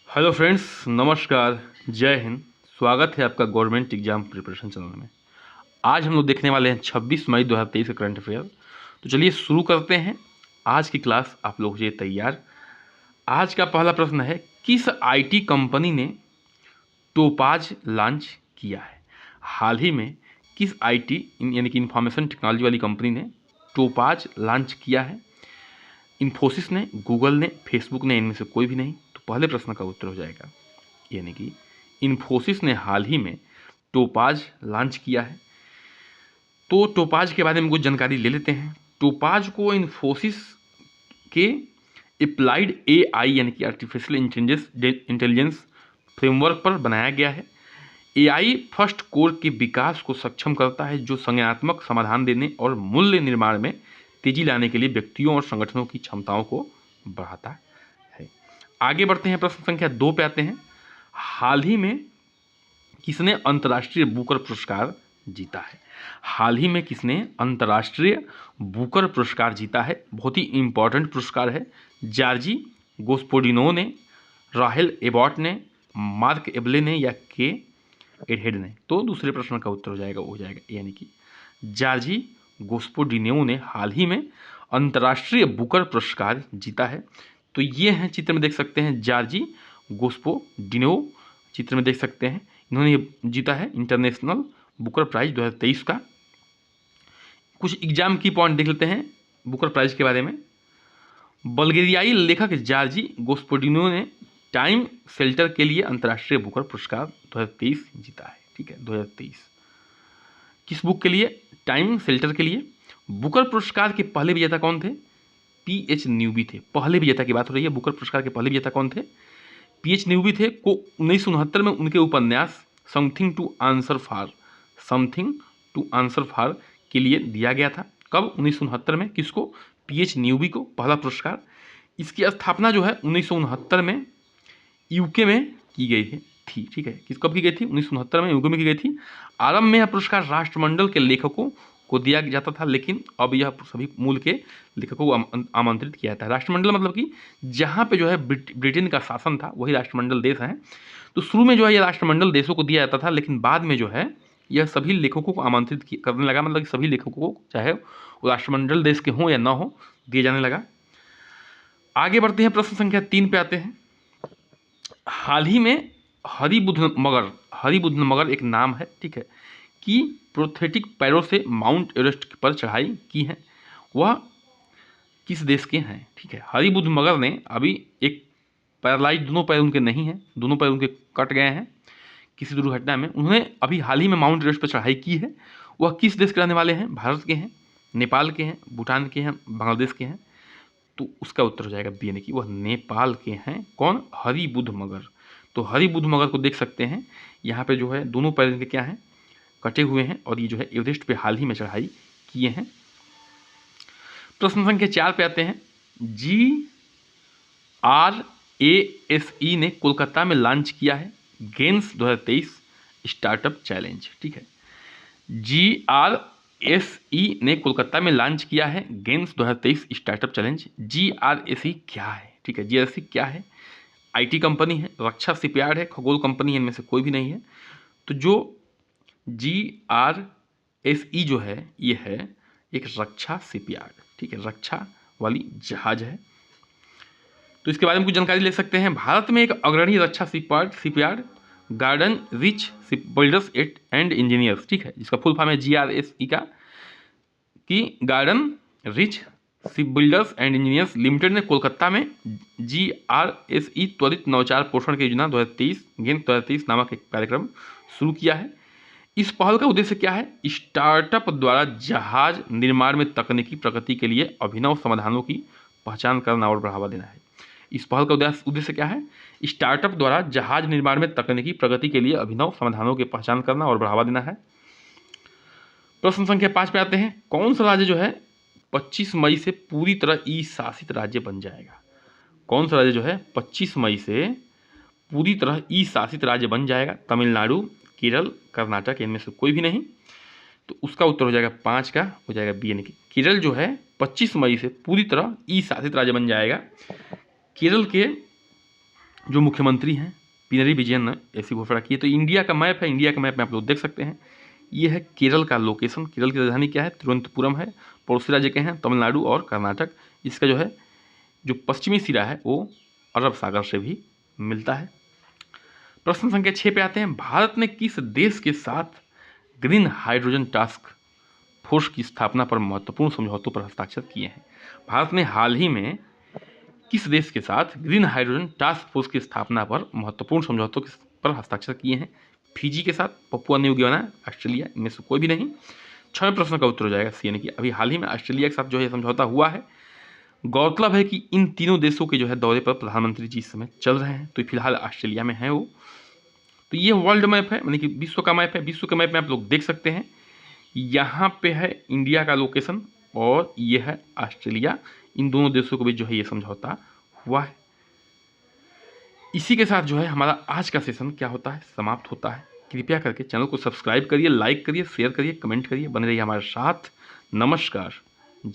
Hello friends, नमस्कार, जय हिंद। स्वागत है आपका गवर्नमेंट एग्जाम प्रिपरेशन चैनल में। आज हम लोग देखने वाले हैं 26 मई 2023 का करंट अफेयर। तो चलिए शुरू करते हैं आज की क्लास। आप लोग ये तैयार। आज का पहला प्रश्न है, किस आईटी कंपनी ने टोपाज लॉन्च किया है? हाल ही में किस आईटी यानी कि इंफॉर्मेशन टेक्नोलॉजी वाली कंपनी ने टोपाज लॉन्च किया है? इन्फोसिस ने, गूगल ने, फेसबुक ने, इनमें से कोई भी नहीं। तो पहले प्रश्न का उत्तर हो जाएगा यानी कि इन्फोसिस ने हाल ही में टोपाज लॉन्च किया है। तो टोपाज के बारे में कुछ जानकारी ले लेते हैं। टोपाज को इन्फोसिस के अप्लाइड एआई यानी कि आर्टिफिशियल इंटेलिजेंस फ्रेमवर्क पर बनाया गया है। एआई फर्स्ट कोर के विकास को सक्षम करता है, जो संज्ञानात्मक समाधान देने और मूल्य निर्माण में तेजी लाने के लिए व्यक्तियों और संगठनों की क्षमताओं को बढ़ाता है। आगे बढ़ते हैं, प्रश्न संख्या 2 पे आते हैं। हाल ही में किसने अंतर्राष्ट्रीय बुकर पुरस्कार जीता है? हाल ही में किसने अंतर्राष्ट्रीय बुकर पुरस्कार जीता है? बहुत ही इंपॉर्टेंट पुरस्कार है। जॉर्जी गोस्पोडिनो ने, राहेल एबॉट ने, मार्क एबले ने या के एडहेड ने? तो दूसरे प्रश्न का उत्तर हो जाएगा यानी कि जॉर्जी गोस्पोडिनो ने हाल ही में अंतर्राष्ट्रीय बुकर पुरस्कार जीता है। तो ये हैं, चित्र में देख सकते हैं, जॉर्जी गोस्पोडिनो चित्र में देख सकते हैं। इन्होंने जीता है इंटरनेशनल बुकर प्राइज 2023 का। कुछ एग्जाम की पॉइंट देख लेते हैं बुकर प्राइज के बारे में। बल्गेरियाई लेखक जॉर्जी गोस्पोडिनो ने टाइम सेल्टर के लिए अंतर्राष्ट्रीय बुकर पुरस्कार 2023 जीता है। ठीक है, 2023 किस बुक के लिए? टाइम सेल्टर के लिए। बुकर पुरस्कार के पहले विजेता कौन थे? पीएच न्यूबी थे। पहले विजेता की बात हो रही है। बुकर पुरस्कार के पहले विजेता कौन थे? पीएच न्यूबी थे। को 1969 में उनके उपन्यास समथिंग टू आंसर फॉर के लिए दिया गया था। कब? 1969 में। किसको? पीएच न्यूबी को पहला पुरस्कार। इसकी स्थापना जो है 1969 में यूके में की गई थी। ठीक है, कब की गई थी? 1969 में यूके में की गई थी। आरंभ में यह पुरस्कार राष्ट्रमंडल के लेखकों को दिया जाता था, लेकिन अब यह सभी मूल के लेखकों को आमंत्रित किया जाता है। राष्ट्रमंडल मतलब कि जहाँ पे जो है ब्रिटेन का शासन था, वही राष्ट्रमंडल देश हैं। तो शुरू में जो है यह राष्ट्रमंडल देशों को दिया जाता था, लेकिन बाद में जो है यह सभी लेखकों को आमंत्रित करने लगा। मतलब कि सभी लेखकों को, चाहे वो राष्ट्रमंडल देश के हों या ना हो, दिए जाने लगा। आगे बढ़ते हैं, प्रश्न संख्या 3 पे आते हैं। हाल ही में हरिबुद्ध मगर एक नाम है, ठीक है, कि प्रोस्थेटिक पैरों से माउंट एवरेस्ट पर चढ़ाई की है। वह किस देश के हैं? ठीक है, हरिबुद्ध मगर ने अभी एक पैरालाइज, दोनों पैर उनके नहीं हैं, दोनों पैर उनके कट गए हैं किसी दुर्घटना में। उन्होंने अभी हाल ही में माउंट एवरेस्ट पर चढ़ाई की है। वह किस देश के रहने वाले हैं? भारत के हैं, नेपाल के हैं, भूटान के हैं, बांग्लादेश के हैं? तो उसका उत्तर हो जाएगा बी, यानी कि वह नेपाल के हैं। कौन? हरिबुद्ध मगर। तो हरिबुद्ध मगर को देख सकते हैं, यहाँ पे जो है दोनों पैर इनके क्या हैं? कटे हुए हैं, और ये जो है एवरेस्ट पे हाल ही में चढ़ाई किए हैं। प्रश्न संख्या 4 पे आते हैं। GRASE ने कोलकाता में लॉन्च किया है गेन्स 2023 स्टार्टअप चैलेंज। ठीक है, GRASE ने कोलकाता में लॉन्च किया है गेन्स 2023 स्टार्टअप चैलेंज। GRASE क्या है? ठीक है, GRASE क्या है? आईटी कंपनी है, रक्षा शिपयार्ड है, खगोल कंपनी है, इनमें से कोई भी नहीं है। तो जो GRASE जो है, ये है एक रक्षा शिपयार्ड। ठीक है, रक्षा वाली जहाज है। तो इसके बारे में कुछ जानकारी ले सकते हैं। भारत में एक अग्रणी रक्षा shipyard Garden Reach Ship Builders and Engineers, ठीक है, जिसका फुल फॉर्म है GRASE का, कि Garden Reach Ship Builders and Engineers Limited ने कोलकाता में GRASE त्वरित नवचार पोषण की योजना 2023 नामक एक कार्यक्रम शुरू किया है। इस पहल का उद्देश्य क्या है? स्टार्टअप द्वारा जहाज निर्माण में तकनीकी प्रगति के लिए अभिनव समाधानों की पहचान करना और बढ़ावा देना है। इस पहल का उद्देश्य क्या है? स्टार्टअप द्वारा जहाज निर्माण में तकनीकी प्रगति के लिए अभिनव समाधानों की पहचान करना और बढ़ावा देना है। प्रश्न संख्या 5 पे आते हैं। कौन सा राज्य जो है 25 मई से पूरी तरह ई शासित राज्य बन जाएगा? कौन सा राज्य जो है 25 मई से पूरी तरह ई शासित राज्य बन जाएगा? तमिलनाडु, केरल, कर्नाटक, इनमें से कोई भी नहीं। तो उसका उत्तर हो जाएगा 5 का, हो जाएगा बी, यानी कि केरल जो है 25 मई से पूरी तरह ई शासित राज्य बन जाएगा। केरल के जो मुख्यमंत्री हैं पिनरई विजयन ने ऐसी घोषणा की है। तो इंडिया का मैप है, इंडिया का मैप में आप लोग देख सकते हैं। ये है केरल का लोकेशन। केरल की राजधानी क्या है? तिरुवनंतपुरम है। पड़ोसी राज्य के हैं तमिलनाडु और कर्नाटक। इसका जो है जो पश्चिमी सिरा है वो अरब सागर से भी मिलता है। प्रश्न संख्या 6 पे आते हैं। भारत ने किस देश के साथ ग्रीन हाइड्रोजन टास्क फोर्स की स्थापना पर महत्वपूर्ण समझौतों पर हस्ताक्षर किए हैं? भारत ने हाल ही में किस देश के साथ ग्रीन हाइड्रोजन टास्क फोर्स की स्थापना पर महत्वपूर्ण समझौतों पर हस्ताक्षर किए हैं? फिजी के साथ, पपुआ न्यू गियाना, ऑस्ट्रेलिया, इनमें से कोई भी नहीं। 6वें प्रश्न का उत्तर हो जाएगा सी, यानी कि अभी हाल ही में ऑस्ट्रेलिया के साथ जो है समझौता हुआ है। गौरतलब है कि इन तीनों देशों के जो है दौरे पर प्रधानमंत्री जी इस समय चल रहे हैं, तो फिलहाल ऑस्ट्रेलिया में है वो। तो ये वर्ल्ड मैप है, यानी कि विश्व का मैप है। विश्व के मैप में आप लोग देख सकते हैं, यहाँ पे है इंडिया का लोकेशन और ये है ऑस्ट्रेलिया। इन दोनों देशों के बीच जो है ये समझौता हुआ है। इसी के साथ जो है हमारा आज का सेशन क्या होता है, समाप्त होता है। कृपया करके चैनल को सब्सक्राइब करिए, लाइक करिए, शेयर करिए, कमेंट करिए, बने रहिए हमारे साथ। नमस्कार।